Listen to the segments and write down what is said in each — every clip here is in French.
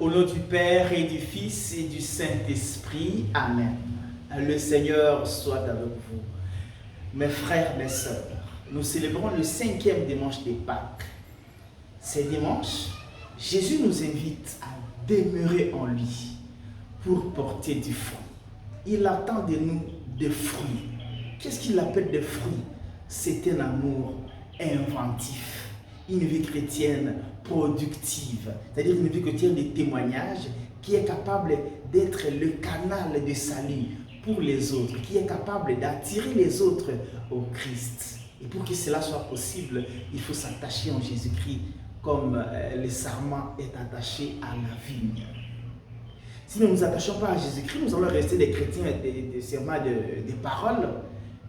Au nom du Père et du Fils et du Saint-Esprit. Amen. Le Seigneur soit avec vous. Mes frères, mes sœurs, nous célébrons le 5e dimanche des Pâques. Ces dimanches, Jésus nous invite à demeurer en lui pour porter du fruit. Il attend de nous des fruits. Qu'est-ce qu'il appelle des fruits? C'est un amour inventif, une vie chrétienne productive, c'est-à-dire une vie chrétienne de témoignage qui est capable d'être le canal de salut pour les autres, qui est capable d'attirer les autres au Christ. Et pour que cela soit possible, il faut s'attacher en Jésus-Christ comme le sarment est attaché à la vigne. Si nous ne nous attachons pas à Jésus-Christ, nous allons rester des chrétiens des serments de paroles,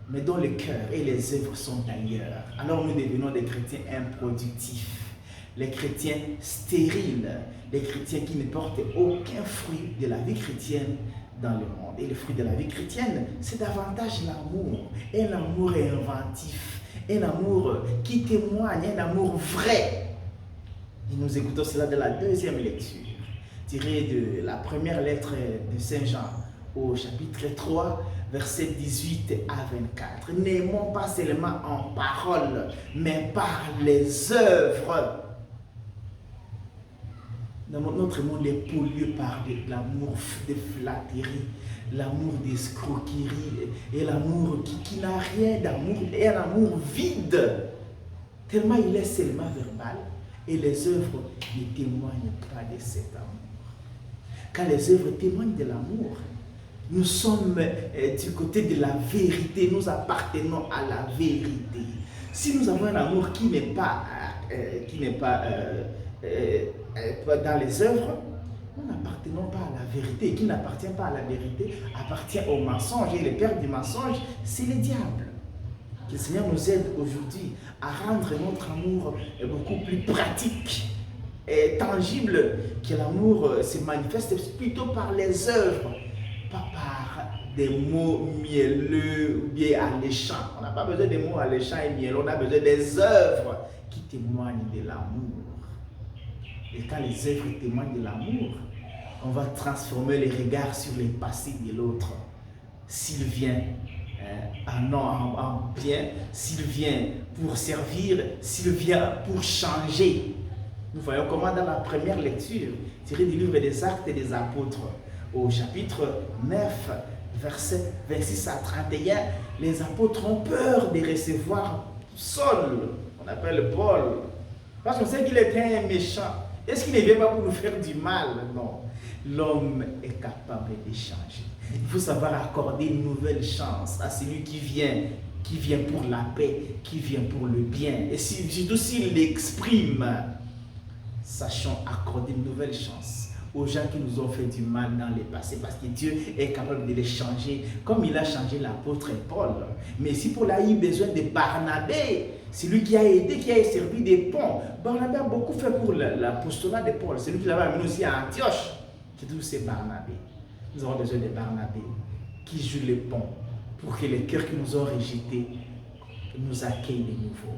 mais dont le cœur et les œuvres sont ailleurs. Alors nous devenons des chrétiens improductifs, les chrétiens stériles, les chrétiens qui ne portent aucun fruit de la vie chrétienne dans le monde. Et le fruit de la vie chrétienne, c'est davantage l'amour, un amour inventif, un amour qui témoigne, un amour vrai. Et nous écoutons cela de la deuxième lecture, tirée de la première lettre de Saint Jean, au chapitre 3, versets 18 à 24. N'aimons pas seulement en parole, mais par les œuvres. Notre monde est pollué par l'amour de flatterie, l'amour d'escroquerie et l'amour qui n'a rien d'amour, et un amour vide, tellement il est seulement verbal et les œuvres ne témoignent pas de cet amour. Quand les œuvres témoignent de l'amour, nous sommes du côté de la vérité, nous appartenons à la vérité. Si nous avons un amour qui n'est pas dans les œuvres, nous n'appartenons pas à la vérité. Et qui n'appartient pas à la vérité appartient au mensonge. Et le père du mensonge, c'est le diable. Que le Seigneur nous aide aujourd'hui à rendre notre amour beaucoup plus pratique et tangible, que l'amour se manifeste plutôt par les œuvres, pas par des mots mielleux ou bien alléchants. On n'a pas besoin des mots alléchants et mielleux, on a besoin des œuvres qui témoignent de l'amour. Et quand les œuvres témoignent de l'amour, on va transformer les regards sur les passés de l'autre. S'il vient en bien, s'il vient pour servir, s'il vient pour changer. Nous voyons comment dans la première lecture, tirée du livre des Actes et des Apôtres, au chapitre 9, versets 26 à 31, les apôtres ont peur de recevoir Saul, on appelle Paul, parce qu'on sait qu'il était un méchant. Est-ce qu'il ne vient pas pour nous faire du mal? Non. L'homme est capable de changer. Il faut savoir accorder une nouvelle chance à celui qui vient pour la paix, qui vient pour le bien. Et surtout s'il l'exprime, sachons accorder une nouvelle chance aux gens qui nous ont fait du mal dans le passé, parce que Dieu est capable de les changer, comme il a changé l'apôtre Paul. Mais si Paul a eu besoin de Barnabé, c'est lui qui a aidé, qui a servi des ponts. Barnabé a beaucoup fait pour l'apostolat de Paul. C'est lui qui l'avait amené aussi à Antioche. C'est Barnabé. Nous avons besoin de Barnabé qui joue les ponts pour que les cœurs qui nous ont rejetés nous accueillent de nouveau.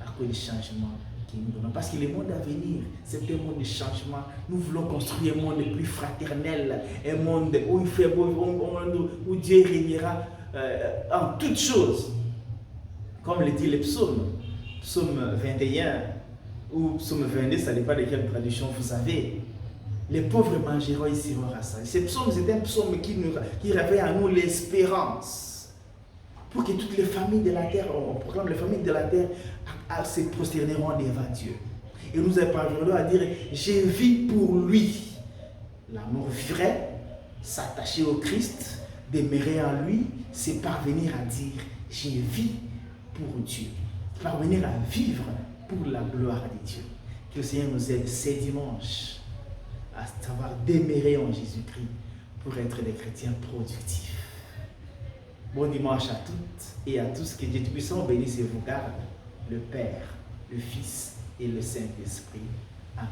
À cause du changement qui nous donnons. Parce que le monde à venir, c'est un monde de changement. Nous voulons construire un monde plus fraternel, un monde où il fait beau, où Dieu régnera en toutes choses. Comme le dit le psaume, psaume 21 ou psaume 22, ça dépend de quelle traduction vous avez. Les pauvres mangeront et seront rassasiés. Ce psaume, c'est un psaume qui réveille en nous l'espérance. Pour que toutes les familles de la terre, on proclame les familles de la terre, se prosterneront devant Dieu. Et nous parvenons à dire, je vis pour lui. L'amour vrai, s'attacher au Christ, demeurer en lui, c'est parvenir à dire, je vis pour Dieu. Parvenir à vivre pour la gloire de Dieu. Que le Seigneur nous aide ces dimanches à savoir demeurer en Jésus-Christ pour être des chrétiens productifs. Bon dimanche à toutes et à tous. Que Dieu Tout-Puissant bénisse et vous garde, le Père, le Fils et le Saint-Esprit. Amen.